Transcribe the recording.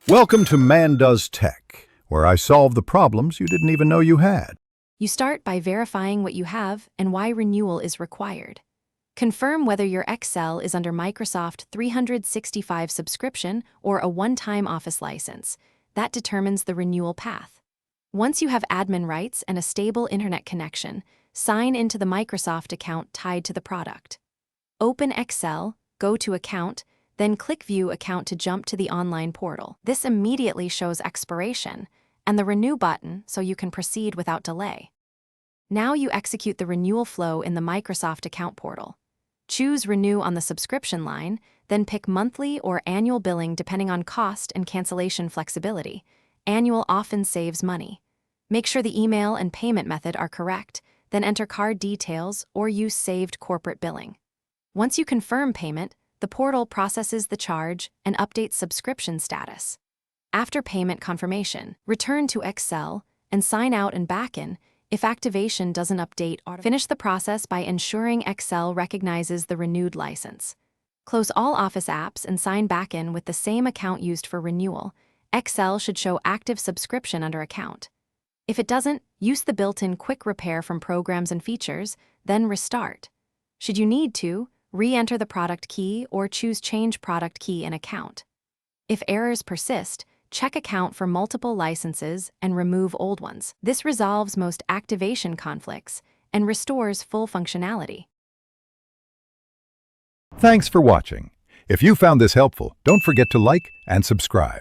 Welcome to Man Does Tech, where I solve the problems you didn't even know you had. You start by verifying what you have and why renewal is required. Confirm whether your Excel is under Microsoft 365 subscription or a one-time Office license. That determines the renewal path. Once you have admin rights and a stable internet connection, sign into the Microsoft account tied to the product. Open Excel, go to Account, then click View Account to jump to the online portal. This immediately shows expiration and the Renew button so you can proceed without delay. Now you execute the renewal flow in the Microsoft account portal. Choose Renew on the subscription line, then pick monthly or annual billing depending on cost and cancellation flexibility. Annual often saves money. Make sure the email and payment method are correct, then enter card details or use saved corporate billing. Once you confirm payment, the portal processes the charge and updates subscription status. After payment confirmation, return to Excel and sign out and back in if activation doesn't update. Finish the process by ensuring Excel recognizes the renewed license. Close all Office apps and sign back in with the same account used for renewal. Excel should show active subscription under account. If it doesn't, use the built-in quick repair from Programs and Features, then restart. Should you need to, re-enter the product key or choose Change Product Key in Account. If errors persist, check Account for multiple licenses and remove old ones. This resolves most activation conflicts and restores full functionality. Thanks for watching. If you found this helpful, don't forget to like and subscribe.